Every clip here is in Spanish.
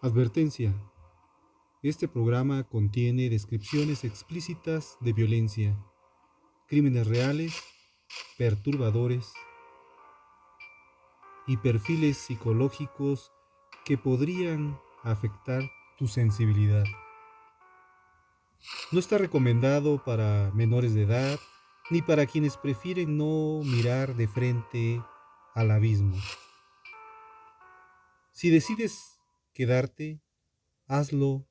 Advertencia. Este programa contiene descripciones explícitas de violencia, crímenes reales, perturbadores y perfiles psicológicos que podrían afectar tu sensibilidad. No está recomendado para menores de edad ni para quienes prefieren no mirar de frente al abismo. Si decides quedarte, hazlo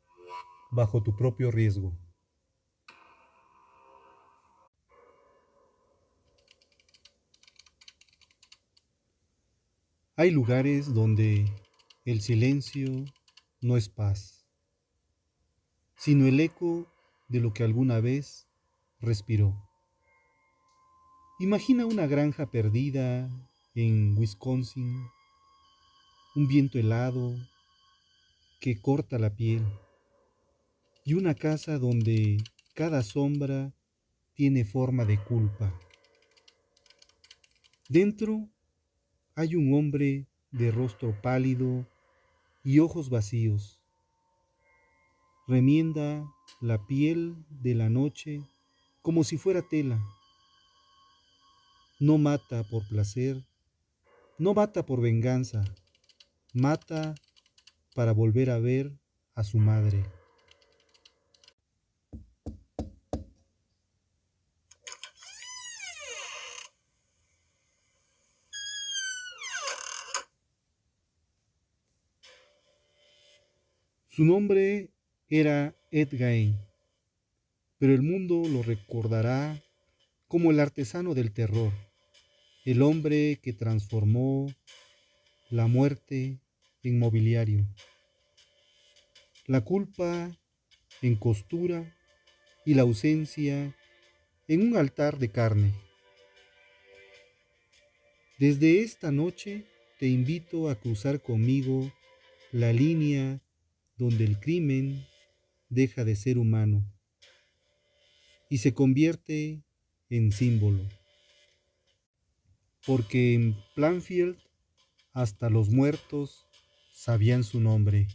bajo tu propio riesgo. Hay lugares donde el silencio no es paz, sino el eco de lo que alguna vez respiró. Imagina una granja perdida en Wisconsin, un viento helado que corta la piel y una casa donde cada sombra tiene forma de culpa. Dentro hay un hombre de rostro pálido y ojos vacíos. Remienda la piel de la noche como si fuera tela. No mata por placer, no mata por venganza, mata para volver a ver a su madre. Su nombre era Ed Gein, pero el mundo lo recordará como el artesano del terror, el hombre que transformó la muerte en mobiliario, la culpa en costura y la ausencia en un altar de carne. Desde esta noche te invito a cruzar conmigo la línea donde el crimen deja de ser humano y se convierte en símbolo, porque en Plainfield hasta los muertos sabían su nombre.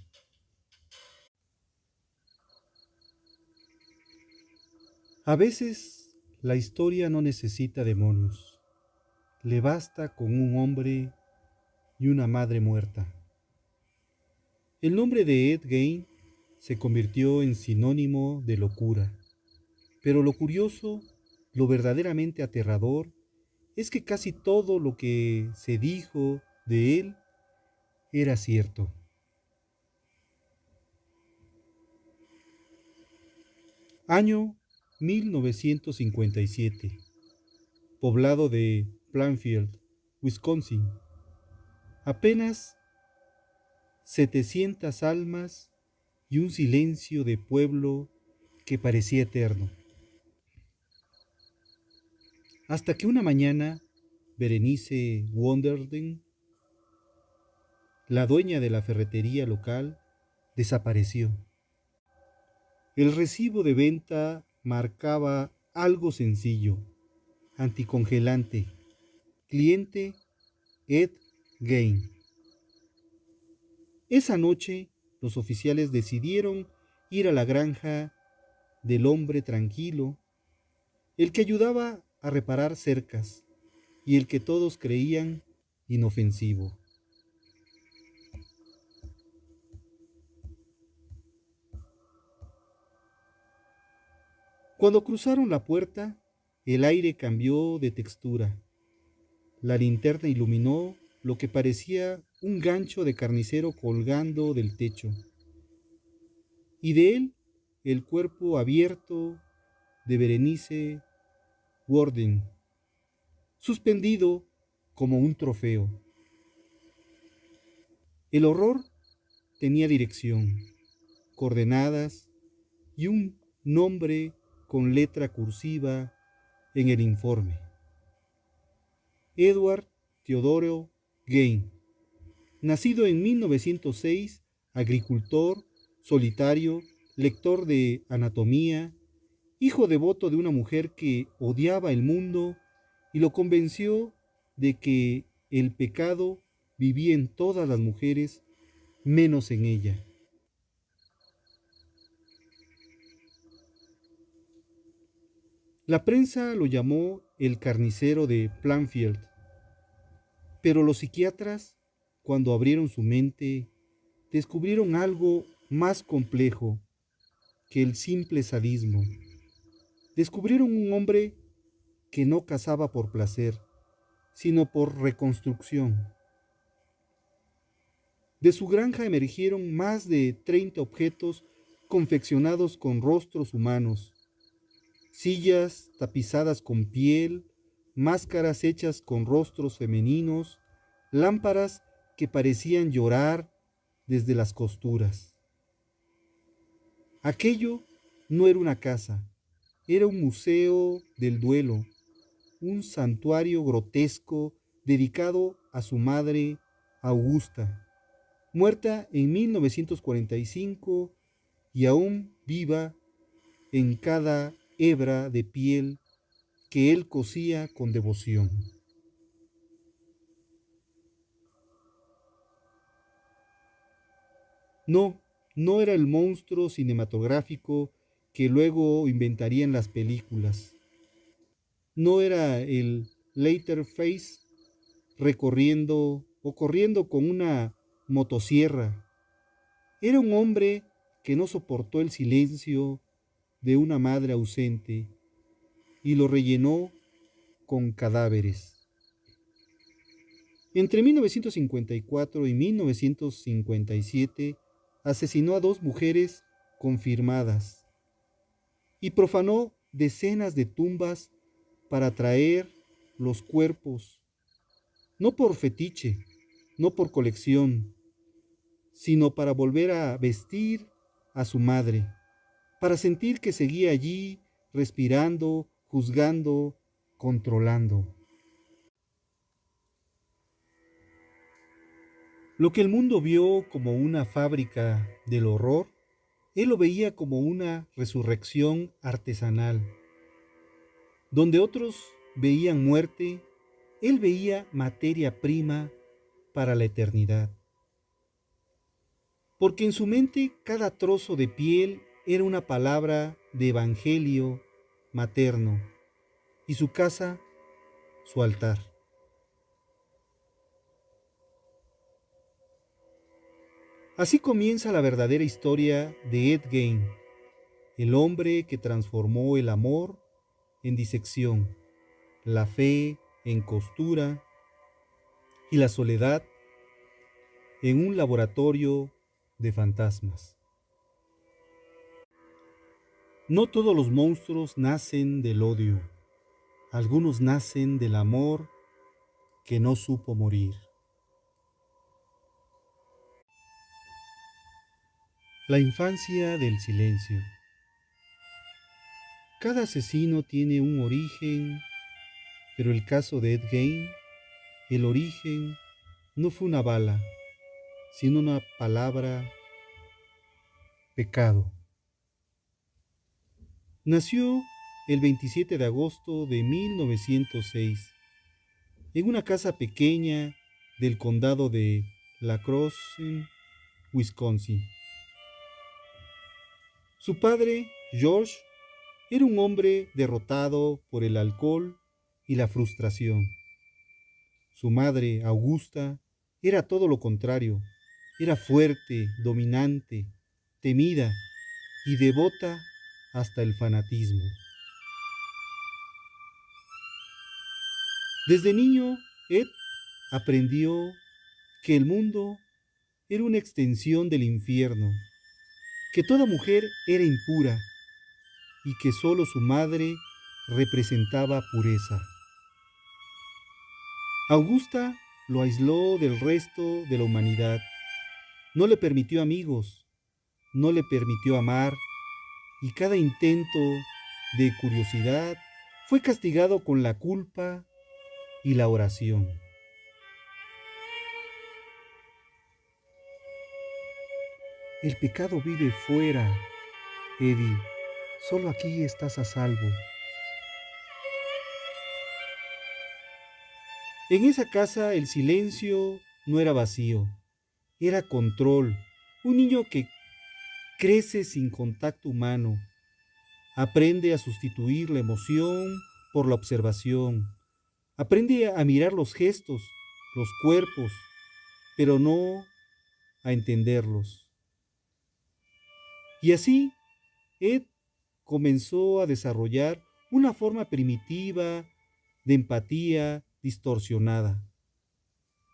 A veces la historia no necesita demonios, le basta con un hombre y una madre muerta. El nombre de Ed Gein se convirtió en sinónimo de locura, pero lo curioso, lo verdaderamente aterrador, es que casi todo lo que se dijo de él era cierto. Año 1957. Poblado de Plainfield, Wisconsin. Apenas 700 almas y un silencio de pueblo que parecía eterno. Hasta que una mañana, Berenice Wonderden, la dueña de la ferretería local, desapareció. El recibo de venta marcaba algo sencillo: anticongelante, cliente Ed Gein. Esa noche, los oficiales decidieron ir a la granja del hombre tranquilo, el que ayudaba a reparar cercas y el que todos creían inofensivo. Cuando cruzaron la puerta, el aire cambió de textura. La linterna iluminó lo que parecía un gancho de carnicero colgando del techo, y de él el cuerpo abierto de Berenice Warden, suspendido como un trofeo. El horror tenía dirección, coordenadas y un nombre con letra cursiva en el informe: Edward Theodore Gein, nacido en 1906, agricultor, solitario, lector de anatomía, hijo devoto de una mujer que odiaba el mundo y lo convenció de que el pecado vivía en todas las mujeres menos en ella. La prensa lo llamó el carnicero de Plainfield, pero los psiquiatras, cuando abrieron su mente, descubrieron algo más complejo que el simple sadismo. Descubrieron un hombre que no cazaba por placer, sino por reconstrucción. De su granja emergieron más de 30 objetos confeccionados con rostros humanos, sillas tapizadas con piel, máscaras hechas con rostros femeninos, lámparas que parecían llorar desde las costuras. Aquello no era una casa, era un museo del duelo, un santuario grotesco dedicado a su madre Augusta, muerta en 1945 y aún viva en cada hebra de piel que él cosía con devoción. No, no era el monstruo cinematográfico que luego inventarían las películas. No era el Leatherface recorriendo o corriendo con una motosierra. Era un hombre que no soportó el silencio de una madre ausente y lo rellenó con cadáveres. Entre 1954 y 1957 asesinó a 2 mujeres confirmadas y profanó decenas de tumbas para traer los cuerpos, no por fetiche, no por colección, sino para volver a vestir a su madre, para sentir que seguía allí, respirando, juzgando, controlando. Lo que el mundo vio como una fábrica del horror, él lo veía como una resurrección artesanal. Donde otros veían muerte, él veía materia prima para la eternidad. Porque en su mente cada trozo de piel era una palabra de evangelio materno y su casa, su altar. Así comienza la verdadera historia de Ed Gein, el hombre que transformó el amor en disección, la fe en costura y la soledad en un laboratorio de fantasmas. No todos los monstruos nacen del odio, algunos nacen del amor que no supo morir. La infancia del silencio. Cada asesino tiene un origen, pero el caso de Ed Gein, el origen no fue una bala, sino una palabra: pecado. Nació el 27 de agosto de 1906 en una casa pequeña del condado de La Crosse, Wisconsin. Su padre, George, era un hombre derrotado por el alcohol y la frustración. Su madre, Augusta, era todo lo contrario. Era fuerte, dominante, temida y devota hasta el fanatismo. Desde niño, Ed aprendió que el mundo era una extensión del infierno, que toda mujer era impura y que solo su madre representaba pureza. Augusta lo aisló del resto de la humanidad, no le permitió amigos, no le permitió amar y cada intento de curiosidad fue castigado con la culpa y la oración. El pecado vive fuera, Eddie, solo aquí estás a salvo. En esa casa el silencio no era vacío, era control, un niño que crece sin contacto humano, Aprende a sustituir la emoción por la observación. Aprende a mirar los gestos, los cuerpos, pero no a entenderlos. Y así, Ed comenzó a desarrollar una forma primitiva de empatía distorsionada.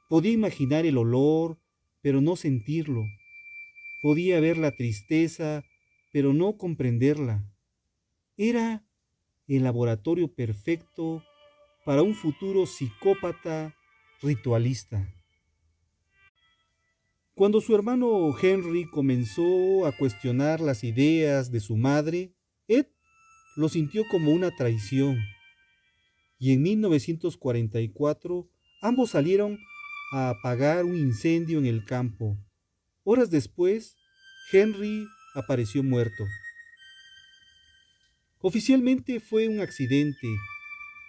Podía imaginar el olor, pero no sentirlo. Podía ver la tristeza, pero no comprenderla. Era el laboratorio perfecto para un futuro psicópata ritualista. Cuando su hermano Henry comenzó a cuestionar las ideas de su madre, Ed lo sintió como una traición. Y en 1944 ambos salieron a apagar un incendio en el campo. Horas después, Henry apareció muerto. Oficialmente fue un accidente,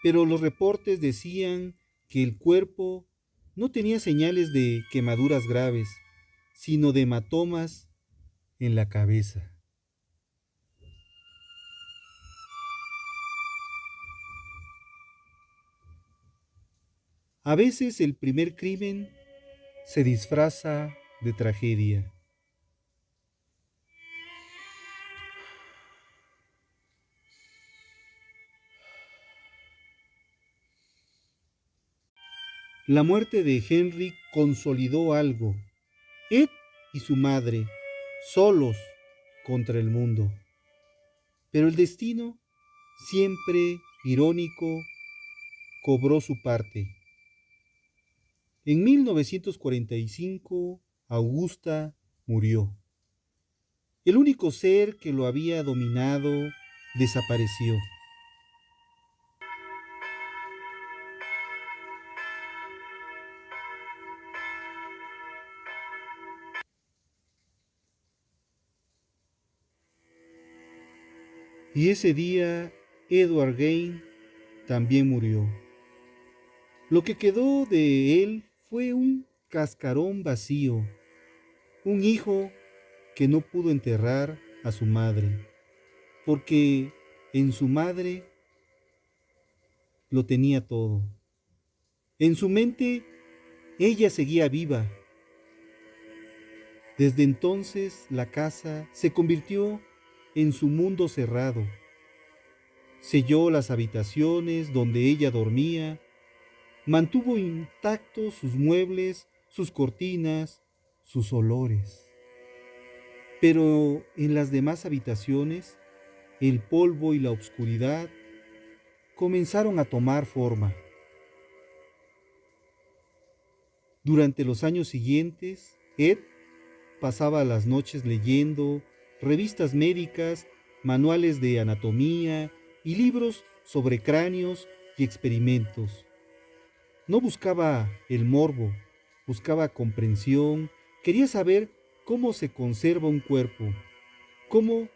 pero los reportes decían que el cuerpo no tenía señales de quemaduras graves, sino de hematomas en la cabeza. A veces el primer crimen se disfraza de tragedia. La muerte de Henry consolidó algo. Ed y su madre, solos contra el mundo. Pero el destino, siempre irónico, cobró su parte. En 1945, Augusta murió. El único ser que lo había dominado desapareció. Y ese día, Edward Gain también murió. Lo que quedó de él fue un cascarón vacío, un hijo que no pudo enterrar a su madre, porque en su madre lo tenía todo. En su mente ella seguía viva. Desde entonces la casa se convirtió en su mundo cerrado. Selló las habitaciones donde ella dormía, mantuvo intactos sus muebles, sus cortinas, sus olores. Pero en las demás habitaciones, el polvo y la oscuridad comenzaron a tomar forma. Durante los años siguientes, Ed pasaba las noches leyendo revistas médicas, manuales de anatomía y libros sobre cráneos y experimentos. No buscaba el morbo, buscaba comprensión, quería saber cómo se conserva un cuerpo, cómo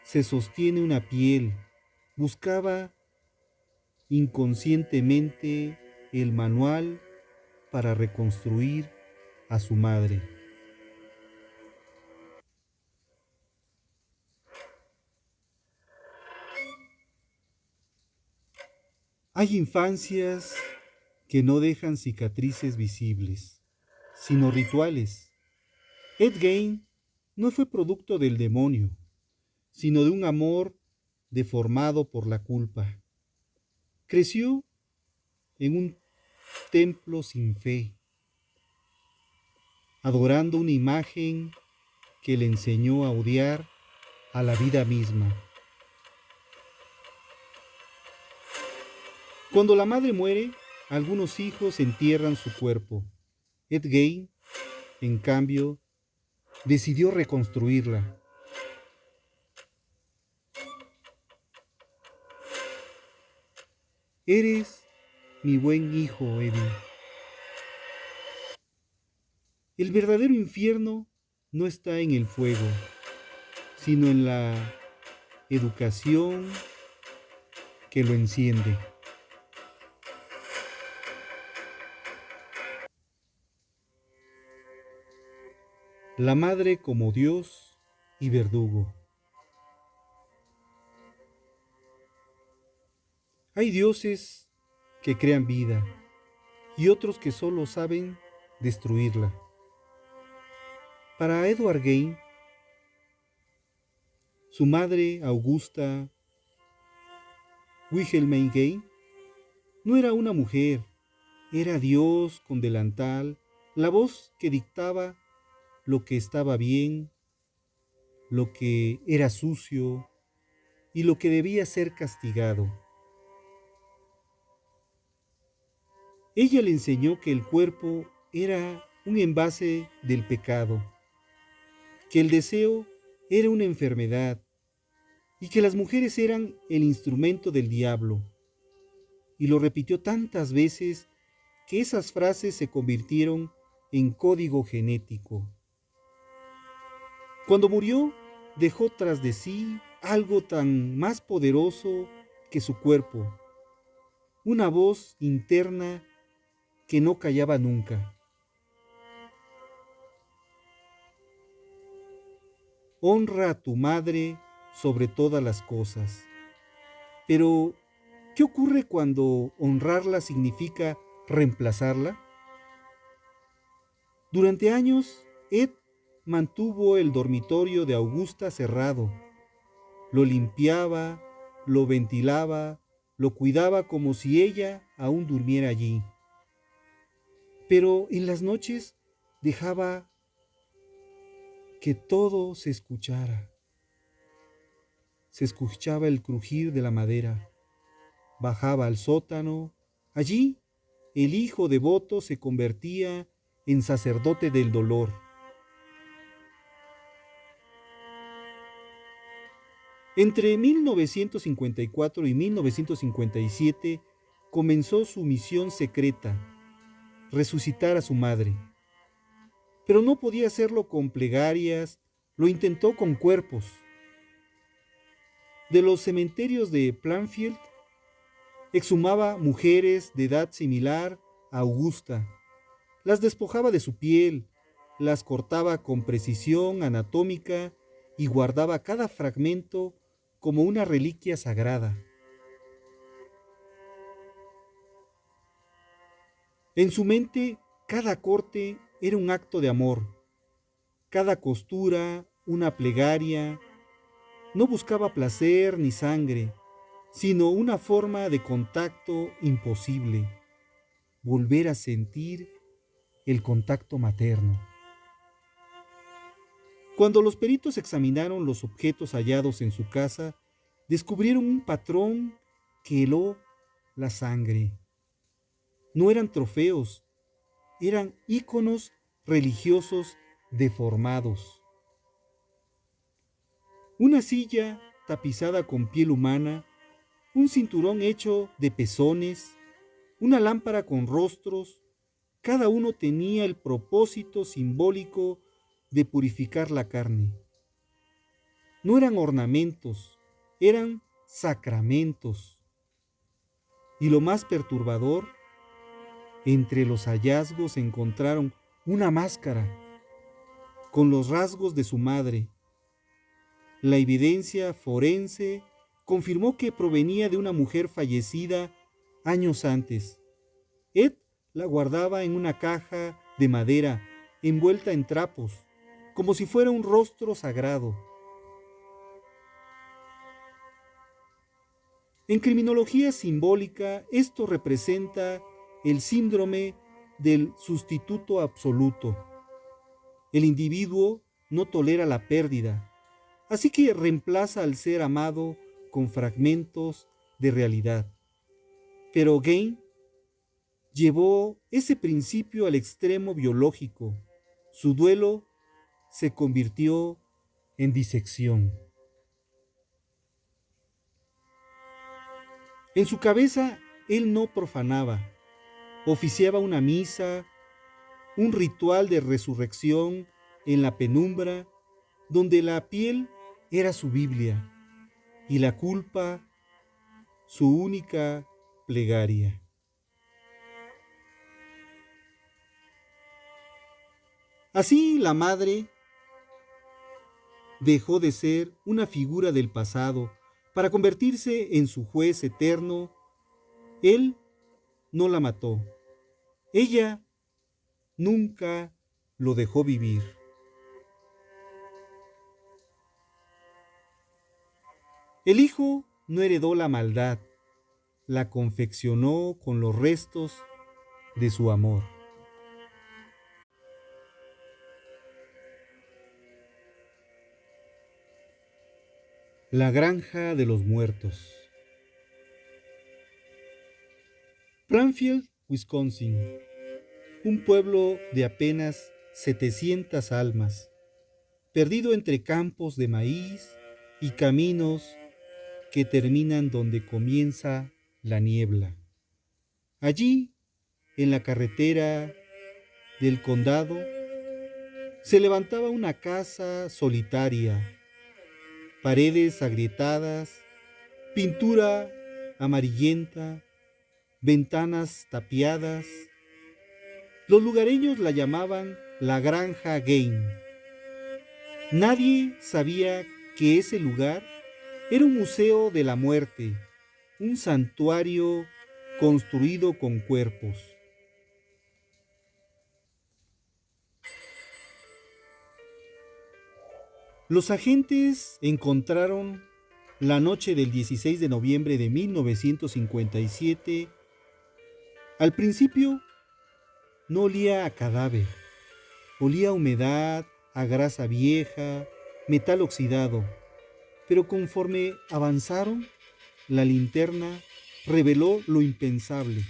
se sostiene una piel. Buscaba inconscientemente el manual para reconstruir a su madre. Hay infancias que no dejan cicatrices visibles, sino rituales. Ed Gein no fue producto del demonio, sino de un amor deformado por la culpa. Creció en un templo sin fe, adorando una imagen que le enseñó a odiar a la vida misma. Cuando la madre muere, algunos hijos entierran su cuerpo. Ed Gein, en cambio, decidió reconstruirla. Eres mi buen hijo, Eddie. El verdadero infierno no está en el fuego, sino en la educación que lo enciende. La madre como Dios y verdugo. Hay dioses que crean vida y otros que solo saben destruirla. Para Edward Gain, su madre, Augusta Wilhelmine Gain, no era una mujer, era Dios con delantal, la voz que dictaba lo que estaba bien, lo que era sucio y lo que debía ser castigado. Ella le enseñó que el cuerpo era un envase del pecado, que el deseo era una enfermedad y que las mujeres eran el instrumento del diablo. Y lo repitió tantas veces que esas frases se convirtieron en código genético. Cuando murió, dejó tras de sí algo tan más poderoso que su cuerpo, una voz interna que no callaba nunca. Honra a tu madre sobre todas las cosas. Pero, ¿qué ocurre cuando honrarla significa reemplazarla? Durante años, Ed mantuvo el dormitorio de Augusta cerrado. Lo limpiaba, lo ventilaba, lo cuidaba como si ella aún durmiera allí. Pero en las noches dejaba que todo se escuchara. Se escuchaba el crujir de la madera. Bajaba al sótano. Allí, el hijo devoto se convertía en sacerdote del dolor. Entre 1954 y 1957 comenzó su misión secreta, resucitar a su madre. Pero no podía hacerlo con plegarias, lo intentó con cuerpos. De los cementerios de Plainfield, exhumaba mujeres de edad similar a Augusta. Las despojaba de su piel, las cortaba con precisión anatómica y guardaba cada fragmento como una reliquia sagrada. En su mente, cada corte era un acto de amor, cada costura una plegaria. No buscaba placer ni sangre, sino una forma de contacto imposible, volver a sentir el contacto materno. Cuando los peritos examinaron los objetos hallados en su casa, descubrieron un patrón que heló la sangre. No eran trofeos, eran íconos religiosos deformados. Una silla tapizada con piel humana, un cinturón hecho de pezones, una lámpara con rostros, cada uno tenía el propósito simbólico de purificar la carne. No eran ornamentos, eran sacramentos. Y lo más perturbador, entre los hallazgos encontraron una máscara con los rasgos de su madre. La evidencia forense confirmó que provenía de una mujer fallecida años antes. Ed la guardaba en una caja de madera envuelta en trapos, como si fuera un rostro sagrado. En criminología simbólica, esto representa el síndrome del sustituto absoluto. El individuo no tolera la pérdida, así que reemplaza al ser amado con fragmentos de realidad. Pero Gain llevó ese principio al extremo biológico. Su duelo se convirtió en disección. En su cabeza, él no profanaba. Oficiaba una misa, un ritual de resurrección en la penumbra, donde la piel era su Biblia y la culpa su única plegaria. Así la madre dejó de ser una figura del pasado para convertirse en su juez eterno Él no la mató. Ella nunca lo dejó vivir. El hijo no heredó la maldad, la confeccionó con los restos de su amor. La granja de los muertos. Plainfield, Wisconsin, un pueblo de apenas 700 almas, perdido entre campos de maíz y caminos que terminan donde comienza la niebla. Allí, en la carretera del condado, se levantaba una casa solitaria, paredes agrietadas, pintura amarillenta, ventanas tapiadas. Los lugareños la llamaban la Granja Gain. Nadie sabía que ese lugar era un museo de la muerte, un santuario construido con cuerpos. Los agentes encontraron la noche del 16 de noviembre de 1957. Al principio no olía a cadáver, olía a humedad, a grasa vieja, metal oxidado, pero conforme avanzaron, la linterna reveló lo impensable.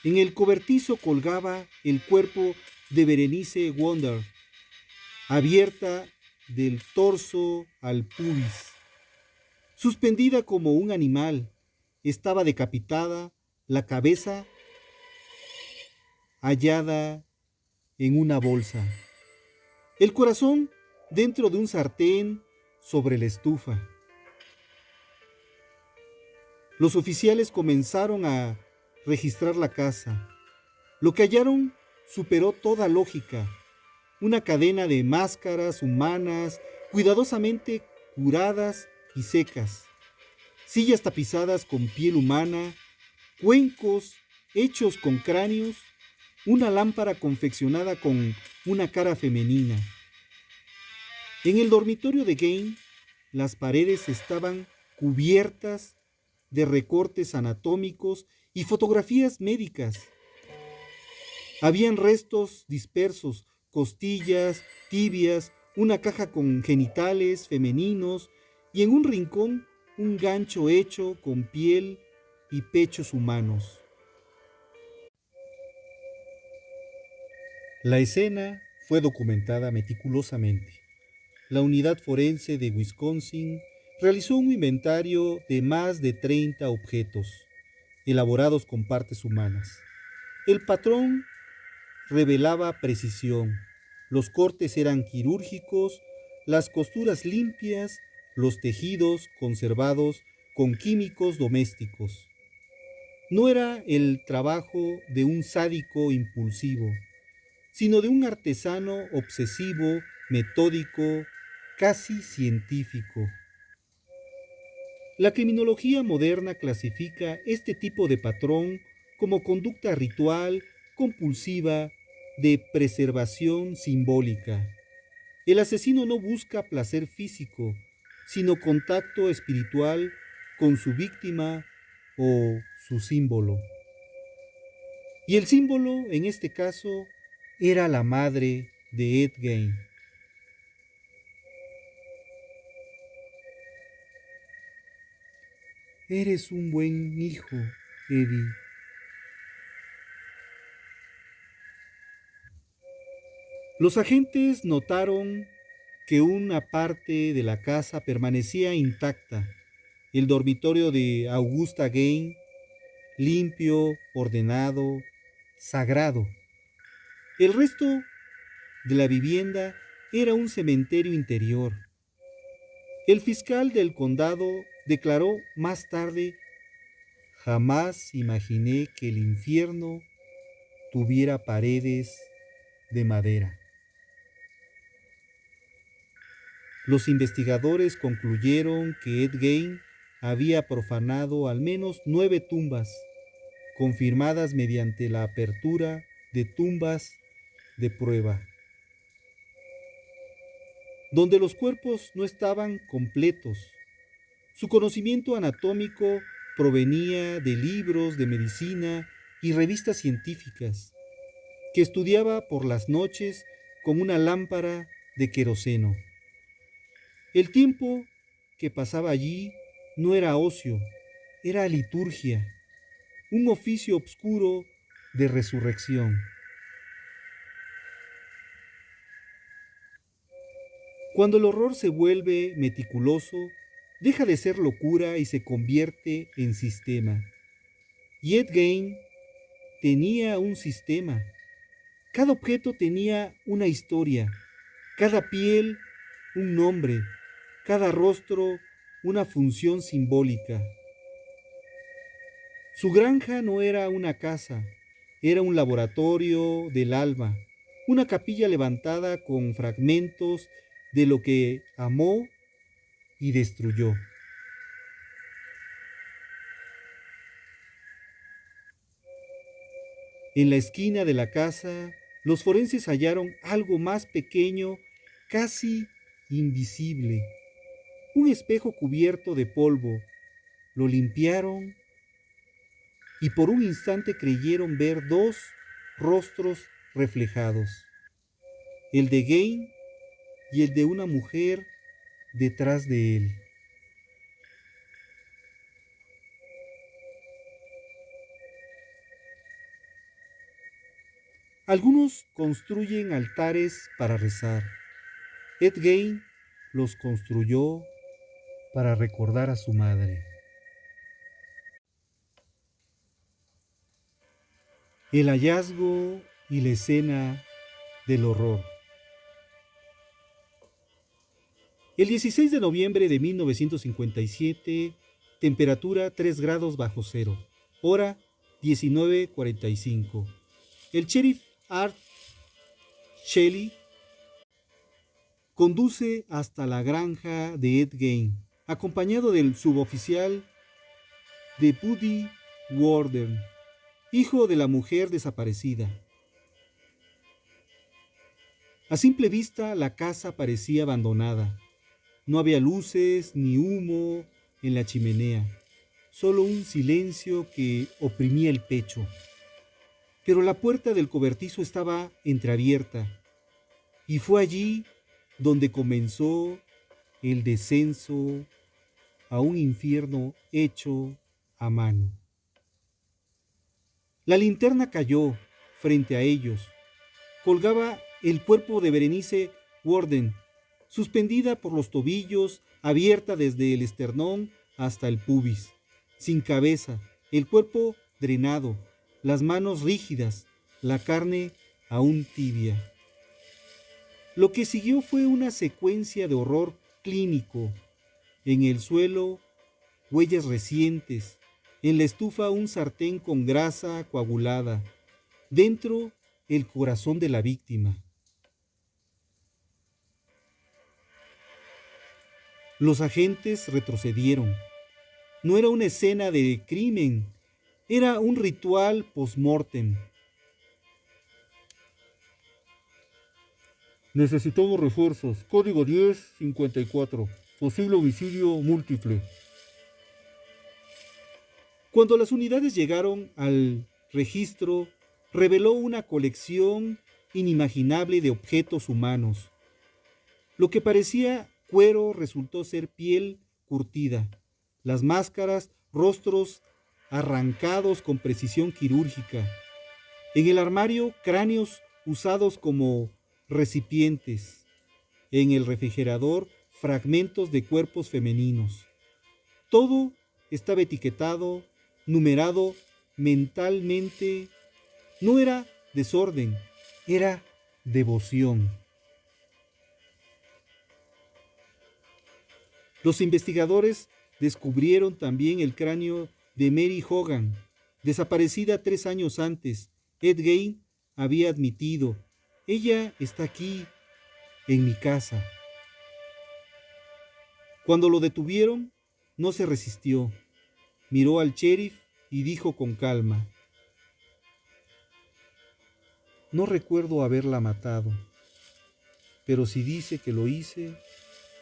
En el cobertizo colgaba el cuerpo de Berenice Wonder, abierta del torso al pubis. Suspendida como un animal, estaba decapitada, la cabeza hallada en una bolsa, el corazón dentro de un sartén sobre la estufa. Los oficiales comenzaron a registrar la casa. Lo que hallaron superó toda lógica. Una cadena de máscaras humanas cuidadosamente curadas y secas, sillas tapizadas con piel humana, cuencos hechos con cráneos, una lámpara confeccionada con una cara femenina. En el dormitorio de Gain, las paredes estaban cubiertas de recortes anatómicos y fotografías médicas. Habían restos dispersos, costillas, tibias, una caja con genitales femeninos y en un rincón un gancho hecho con piel y pechos humanos. La escena fue documentada meticulosamente. La unidad forense de Wisconsin realizó un inventario de más de 30 objetos, elaborados con partes humanas. El patrón revelaba precisión. Los cortes eran quirúrgicos, las costuras limpias, los tejidos conservados con químicos domésticos. No era el trabajo de un sádico impulsivo, sino de un artesano obsesivo, metódico, casi científico. La criminología moderna clasifica este tipo de patrón como conducta ritual, compulsiva, de preservación simbólica. El asesino no busca placer físico, sino contacto espiritual con su víctima o su símbolo. Y el símbolo, en este caso, era la madre de Ed Gein. Eres un buen hijo, Eddie. Los agentes notaron que una parte de la casa permanecía intacta. El dormitorio de Augusta Gain, limpio, ordenado, sagrado. El resto de la vivienda era un cementerio interior. El fiscal del condado declaró más tarde: jamás imaginé que el infierno tuviera paredes de madera. Los investigadores concluyeron que Ed Gein había profanado al menos 9 tumbas, confirmadas mediante la apertura de tumbas de prueba, donde los cuerpos no estaban completos. Su conocimiento anatómico provenía de libros de medicina y revistas científicas, que estudiaba por las noches con una lámpara de queroseno. El tiempo que pasaba allí no era ocio, era liturgia, un oficio obscuro de resurrección. Cuando el horror se vuelve meticuloso, deja de ser locura y se convierte en sistema. Y Ed Gein tenía un sistema. Cada objeto tenía una historia, cada piel un nombre, cada rostro una función simbólica. Su granja no era una casa, era un laboratorio del alma, una capilla levantada con fragmentos de lo que amó y destruyó. En la esquina de la casa, los forenses hallaron algo más pequeño, casi invisible, un espejo cubierto de polvo. Lo limpiaron y por un instante creyeron ver 2 rostros reflejados, el de Gein y el de una mujer detrás de él. Algunos construyen altares para rezar. Ed Gein los construyó para recordar a su madre. El hallazgo y la escena del horror. El 16 de noviembre de 1957, temperatura 3 grados bajo cero, hora 19:45. El sheriff Art Shelley conduce hasta la granja de Ed Gein, acompañado del suboficial Deputy Warden, hijo de la mujer desaparecida. A simple vista, la casa parecía abandonada. No había luces ni humo en la chimenea, solo un silencio que oprimía el pecho. Pero la puerta del cobertizo estaba entreabierta, y fue allí donde comenzó el descenso a un infierno hecho a mano. La linterna cayó frente a ellos. Colgaba el cuerpo de Berenice Warden, suspendida por los tobillos, abierta desde el esternón hasta el pubis, sin cabeza, el cuerpo drenado, las manos rígidas, la carne aún tibia. Lo que siguió fue una secuencia de horror clínico. En el suelo, huellas recientes, en la estufa un sartén con grasa coagulada, dentro el corazón de la víctima. Los agentes retrocedieron. No era una escena de crimen, era un ritual post-mortem. Necesitamos refuerzos. Código 1054. Posible homicidio múltiple. Cuando las unidades llegaron al registro, reveló una colección inimaginable de objetos humanos. Lo que parecía cuero resultó ser piel curtida. Las máscaras, rostros arrancados con precisión quirúrgica. En el armario, cráneos usados como recipientes. En el refrigerador, fragmentos de cuerpos femeninos. Todo estaba etiquetado, numerado mentalmente. No era desorden, era devoción. Los investigadores descubrieron también el cráneo de Mary Hogan, desaparecida 3 años antes. Ed Gein había admitido: ella está aquí, en mi casa. Cuando lo detuvieron, no se resistió. Miró al sheriff y dijo con calma: no recuerdo haberla matado, pero si dice que lo hice,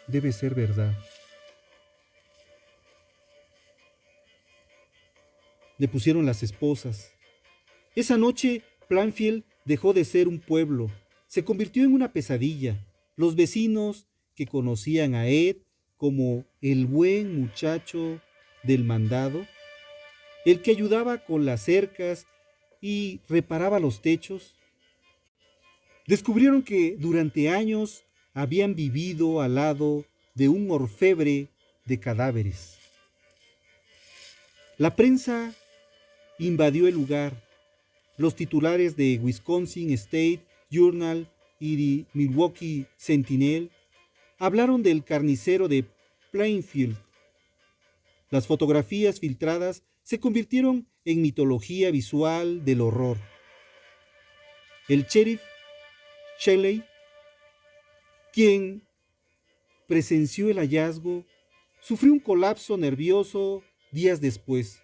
debe ser verdad. Le pusieron las esposas. Esa noche, Plainfield dejó de ser un pueblo, se convirtió en una pesadilla. Los vecinos, que conocían a Ed como el buen muchacho del mandado, el que ayudaba con las cercas y reparaba los techos, descubrieron que durante años habían vivido al lado de un orfebre de cadáveres. La prensa invadió el lugar. Los titulares de Wisconsin State Journal y de Milwaukee Sentinel hablaron del carnicero de Plainfield. Las fotografías filtradas se convirtieron en mitología visual del horror. El sheriff Shelley, quien presenció el hallazgo, sufrió un colapso nervioso días después.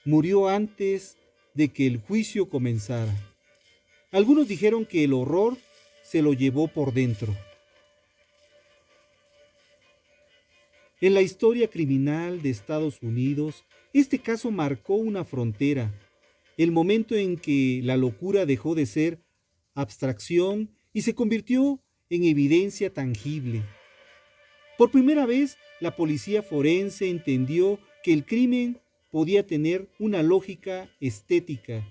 Murió antes de que el juicio comenzara. Algunos dijeron que el horror se lo llevó por dentro. En la historia criminal de Estados Unidos, este caso marcó una frontera, el momento en que la locura dejó de ser abstracción y se convirtió en evidencia tangible. Por primera vez, la policía forense entendió que el crimen podía tener una lógica estética,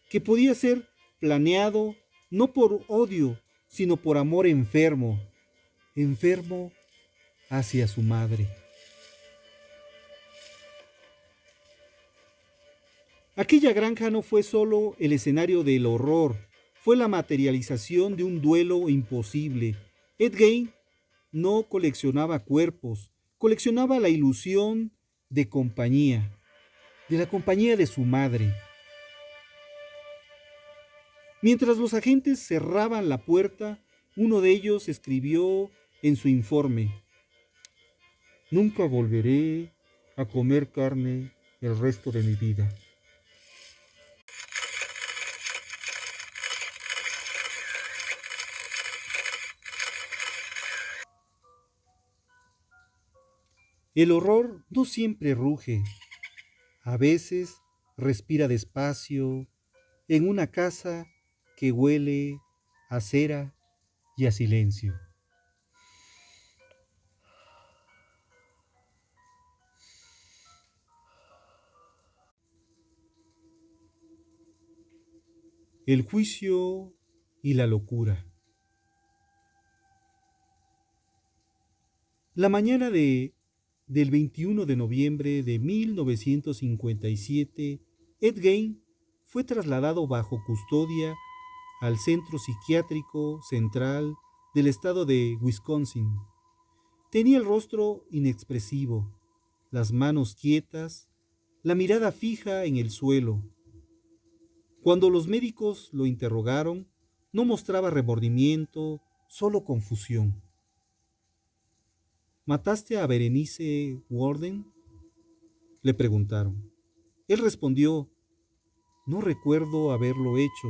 que podía ser planeado no por odio, sino por amor enfermo hacia su madre. Aquella granja no fue solo el escenario del horror, fue la materialización de un duelo imposible. Ed Gein no coleccionaba cuerpos, coleccionaba la ilusión de compañía, de la compañía de su madre. Mientras los agentes cerraban la puerta, uno de ellos escribió en su informe: nunca volveré a comer carne el resto de mi vida. El horror no siempre ruge, a veces respira despacio en una casa que huele a cera y a silencio. El juicio y la locura. La mañana del 21 de noviembre de 1957, Ed Gein fue trasladado bajo custodia al Centro Psiquiátrico Central del estado de Wisconsin. Tenía el rostro inexpresivo, las manos quietas, la mirada fija en el suelo. Cuando los médicos lo interrogaron, no mostraba remordimiento, solo confusión. ¿Mataste a Berenice Warden?, le preguntaron. Él respondió: no recuerdo haberlo hecho,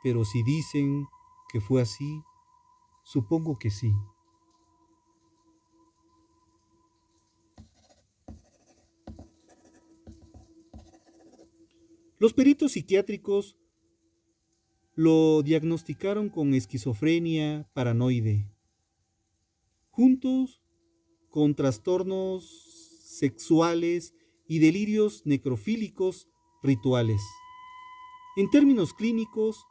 pero si dicen que fue así, supongo que sí. Los peritos psiquiátricos lo diagnosticaron con esquizofrenia paranoide, juntos con trastornos sexuales y delirios necrofílicos rituales. En términos clínicos,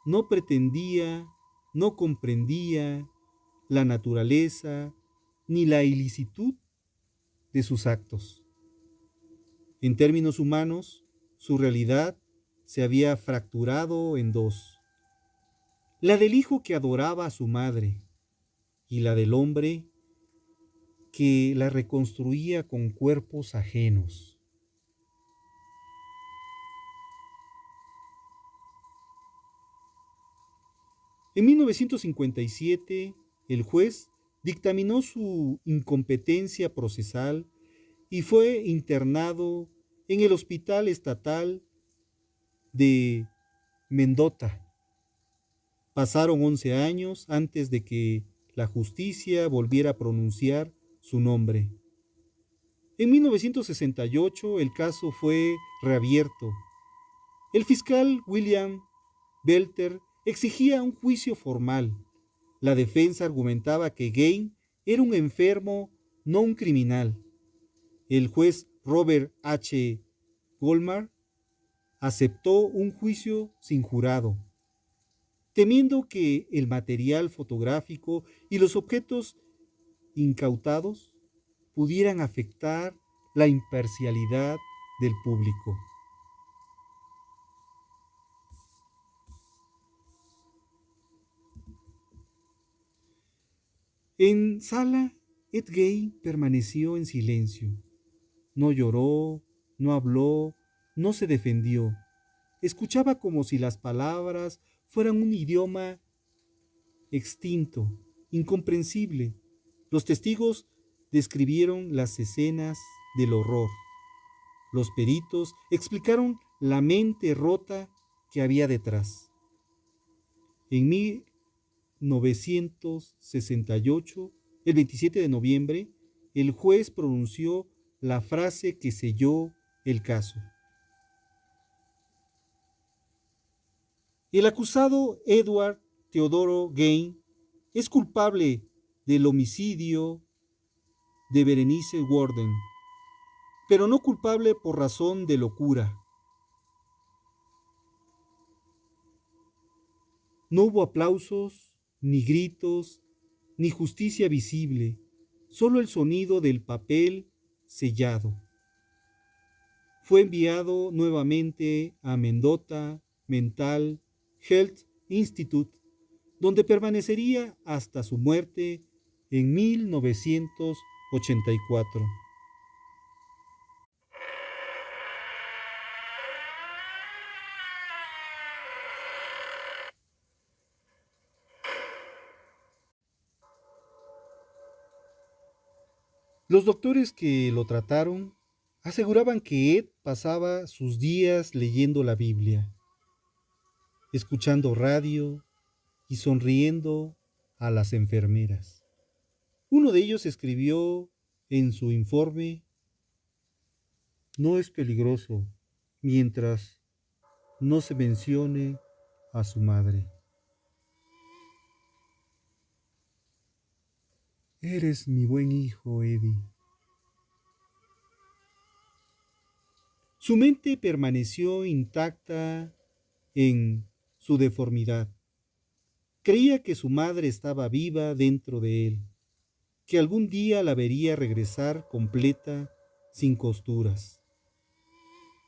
no pretendía, no comprendía la naturaleza ni la ilicitud de sus actos. En términos humanos, su realidad se había fracturado en dos: la del hijo que adoraba a su madre y la del hombre que la reconstruía con cuerpos ajenos. En 1957, el juez dictaminó su incompetencia procesal y fue internado en el Hospital Estatal de Mendota. Pasaron 11 años antes de que la justicia volviera a pronunciar su nombre. En 1968 el caso fue reabierto. El fiscal William Belter exigía un juicio formal. La defensa argumentaba que Gain era un enfermo, no un criminal. El juez Robert H. Goldmark aceptó un juicio sin jurado, temiendo que el material fotográfico y los objetos incautados pudieran afectar la imparcialidad del público. En sala, Ed Gein permaneció en silencio. No lloró, no habló, no se defendió. Escuchaba como si las palabras fueran un idioma extinto, incomprensible. Los testigos describieron las escenas del horror. Los peritos explicaron la mente rota que había detrás. En 1968, el 27 de noviembre, el juez pronunció la frase que selló el caso. El acusado Edward Teodoro Gain es culpable del homicidio de Berenice Worden, pero no culpable por razón de locura. No hubo aplausos, ni gritos, ni justicia visible, solo el sonido del papel sellado. Fue enviado nuevamente a Mendota Mental Health Institute, donde permanecería hasta su muerte en 1984. Los doctores que lo trataron aseguraban que Ed pasaba sus días leyendo la Biblia, escuchando radio y sonriendo a las enfermeras. Uno de ellos escribió en su informe: no es peligroso mientras no se mencione a su madre. Eres mi buen hijo, Eddie. Su mente permaneció intacta en su deformidad. Creía que su madre estaba viva dentro de él, que algún día la vería regresar completa, sin costuras.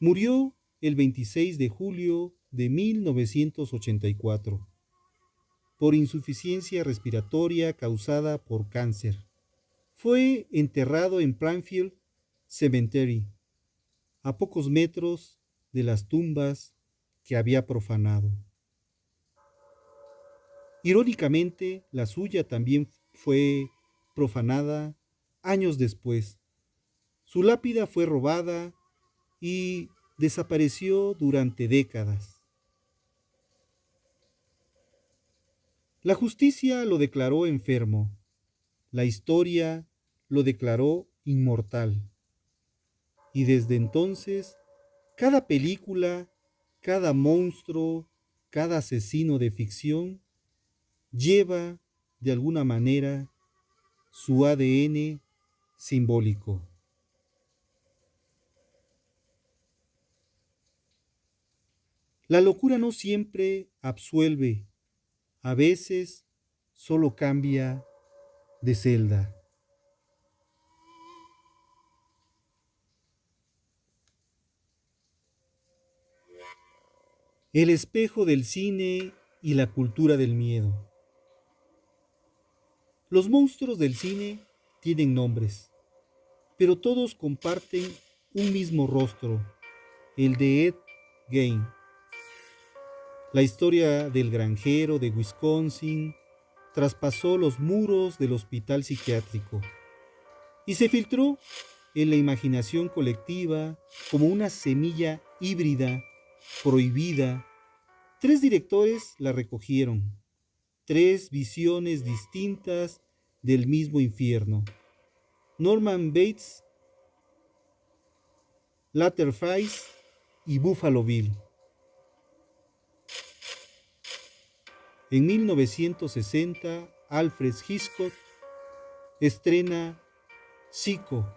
Murió el 26 de julio de 1984 por insuficiencia respiratoria causada por cáncer. Fue enterrado en Plainfield Cemetery, a pocos metros de las tumbas que había profanado. Irónicamente, la suya también fue profanada años después. Su lápida fue robada y desapareció durante décadas. La justicia lo declaró enfermo. La historia lo declaró inmortal. Y desde entonces, cada película, cada monstruo, cada asesino de ficción lleva, de alguna manera, su ADN simbólico. La locura no siempre absuelve, a veces solo cambia de celda. El espejo del cine y la cultura del miedo. Los monstruos del cine tienen nombres, pero todos comparten un mismo rostro, el de Ed Gein. La historia del granjero de Wisconsin traspasó los muros del hospital psiquiátrico y se filtró en la imaginación colectiva como una semilla híbrida, prohibida. Tres directores la recogieron, tres visiones distintas del mismo infierno. Norman Bates, Leatherface y Buffalo Bill. En 1960, Alfred Hitchcock estrena Psicosis.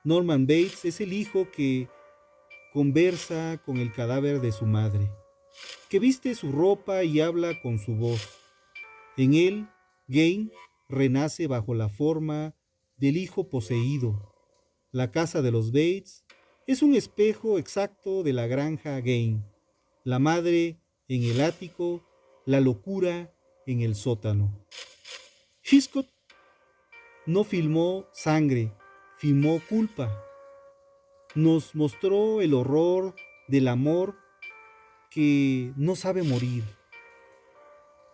Norman Bates es el hijo que conversa con el cadáver de su madre, que viste su ropa y habla con su voz. En él, Gain renace bajo la forma del hijo poseído. La casa de los Bates es un espejo exacto de la granja Gain, la madre en el ático, la locura en el sótano. Hitchcock no filmó sangre, filmó culpa. Nos mostró el horror del amor que no sabe morir.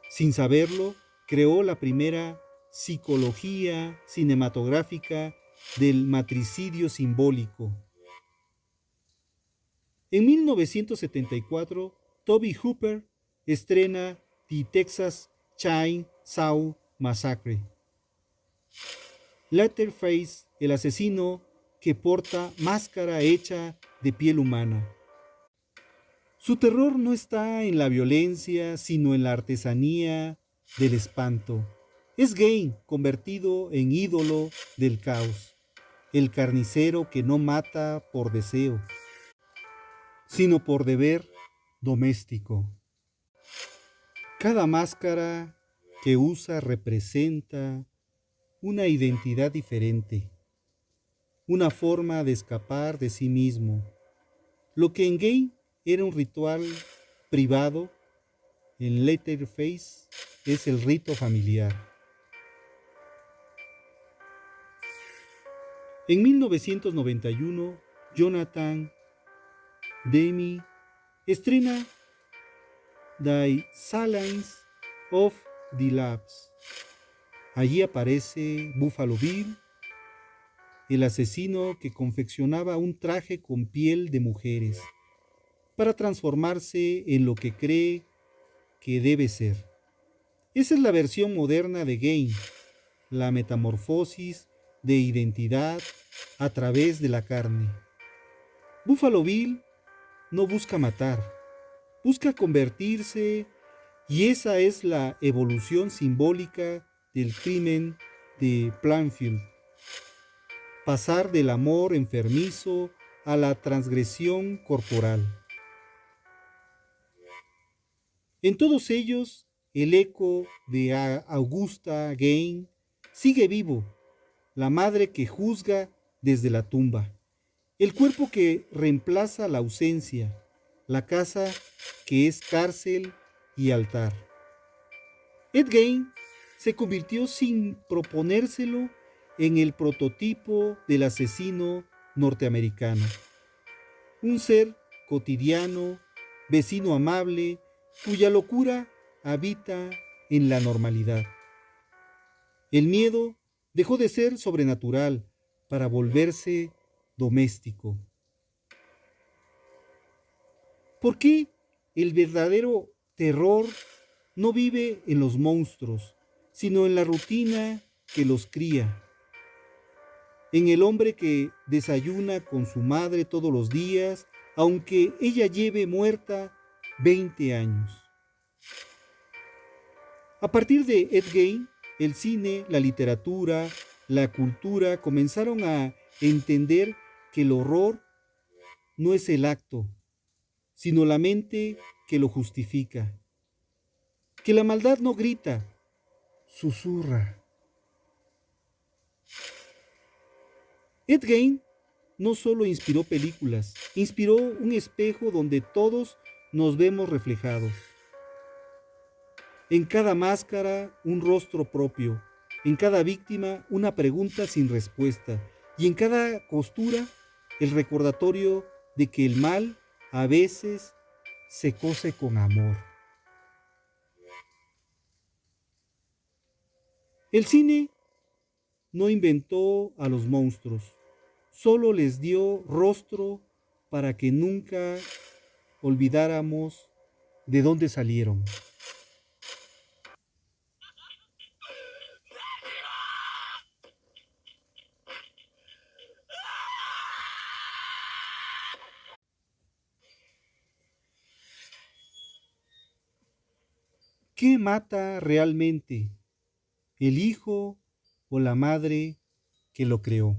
Sin saberlo, creó la primera psicología cinematográfica del matricidio simbólico. En 1974, Tobe Hooper estrena The Texas Chainsaw Massacre. Leatherface, el asesino que porta máscara hecha de piel humana. Su terror no está en la violencia, sino en la artesanía del espanto. Es Gain convertido en ídolo del caos, el carnicero que no mata por deseo, sino por deber doméstico. Cada máscara que usa representa una identidad diferente, una forma de escapar de sí mismo. Lo que en Gain era un ritual privado, en Leatherface es el rito familiar. En 1991, Jonathan Demme estrena The Silence of the Lambs. Allí aparece Buffalo Bill, el asesino que confeccionaba un traje con piel de mujeres para transformarse en lo que cree que debe ser. Esa es la versión moderna de Gain, la metamorfosis de identidad a través de la carne. Buffalo Bill no busca matar, busca convertirse, y esa es la evolución simbólica del crimen de Plainfield. Pasar del amor enfermizo a la transgresión corporal. En todos ellos, el eco de Augusta Gain sigue vivo, la madre que juzga desde la tumba, el cuerpo que reemplaza la ausencia, la casa que es cárcel y altar. Ed Gein se convirtió sin proponérselo en el prototipo del asesino norteamericano. Un ser cotidiano, vecino amable, cuya locura habita en la normalidad. El miedo dejó de ser sobrenatural para volverse doméstico. ¿Por qué el verdadero terror no vive en los monstruos, sino en la rutina que los cría? En el hombre que desayuna con su madre todos los días, aunque ella lleve muerta 20 años. A partir de Ed Gein, el cine, la literatura, la cultura comenzaron a entender que el horror no es el acto, sino la mente que lo justifica. Que la maldad no grita, susurra. Ed Gein no solo inspiró películas, inspiró un espejo donde todos nos vemos reflejados. En cada máscara, un rostro propio. En cada víctima, una pregunta sin respuesta. Y en cada costura, el recordatorio de que el mal a veces se cose con amor. El cine no inventó a los monstruos, solo les dio rostro para que nunca olvidáramos de dónde salieron. ¿Qué mata realmente? ¿El hijo o la madre que lo creó?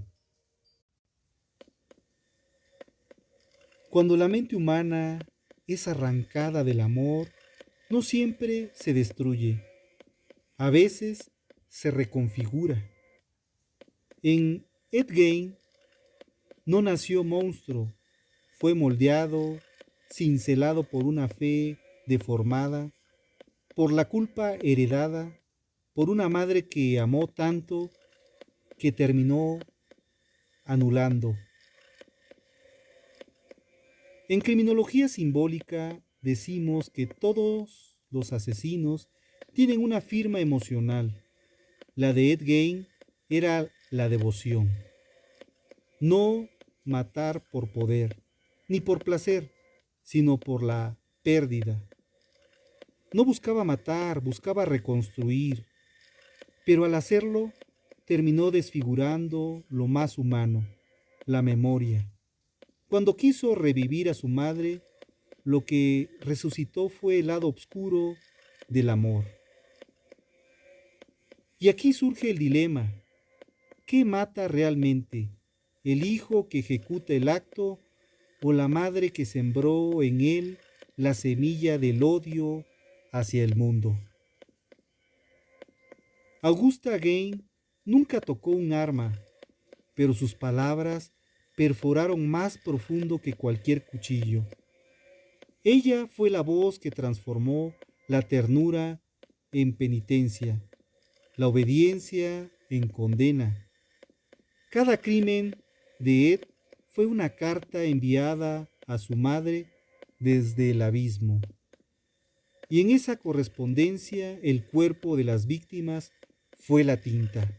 Cuando la mente humana es arrancada del amor, no siempre se destruye, a veces se reconfigura. En Ed Gein no nació monstruo, fue moldeado, cincelado por una fe deformada, por la culpa heredada, por una madre que amó tanto que terminó anulando. En criminología simbólica decimos que todos los asesinos tienen una firma emocional. La de Ed Gein era la devoción. No matar por poder, ni por placer, sino por la pérdida. No buscaba matar, buscaba reconstruir, pero al hacerlo terminó desfigurando lo más humano, la memoria. Cuando quiso revivir a su madre, lo que resucitó fue el lado oscuro del amor. Y aquí surge el dilema. ¿Qué mata realmente? ¿El hijo que ejecuta el acto o la madre que sembró en él la semilla del odio hacia el mundo? Augusta Gein nunca tocó un arma, pero sus palabras perforaron más profundo que cualquier cuchillo. Ella fue la voz que transformó la ternura en penitencia, la obediencia en condena. Cada crimen de Ed fue una carta enviada a su madre desde el abismo. Y en esa correspondencia el cuerpo de las víctimas fue la tinta.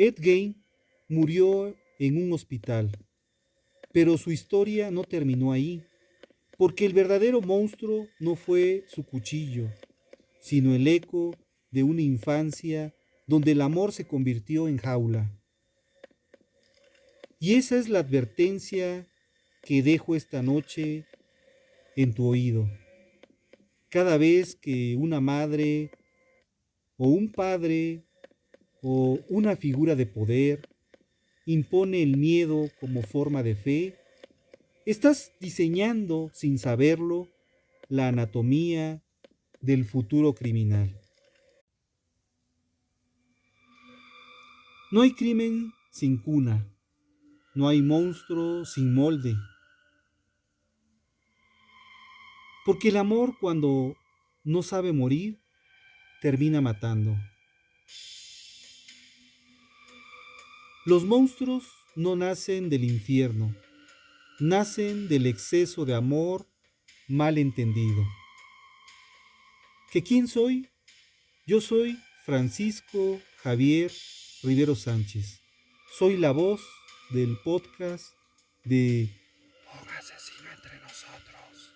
Ed Gein murió en un hospital, pero su historia no terminó ahí, porque el verdadero monstruo no fue su cuchillo, sino el eco de una infancia donde el amor se convirtió en jaula. Y esa es la advertencia que dejo esta noche en tu oído. Cada vez que una madre o un padre o una figura de poder impone el miedo como forma de fe, estás diseñando, sin saberlo, la anatomía del futuro criminal. No hay crimen sin cuna, no hay monstruo sin molde, porque el amor cuando no sabe morir, termina matando. Los monstruos no nacen del infierno, nacen del exceso de amor mal entendido. ¿Que quién soy? Yo soy Francisco Javier Rivero Sánchez. Soy la voz del podcast de Un asesino entre nosotros.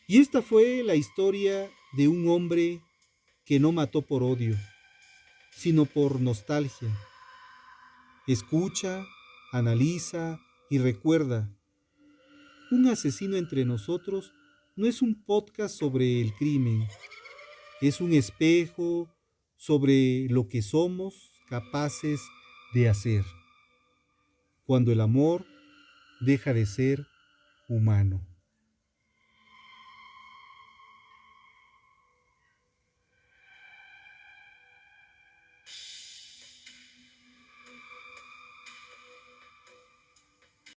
Y esta fue la historia de un hombre que no mató por odio, sino por nostalgia. Escucha, analiza y recuerda. Un asesino entre nosotros no es un podcast sobre el crimen, es un espejo sobre lo que somos capaces de hacer cuando el amor deja de ser humano.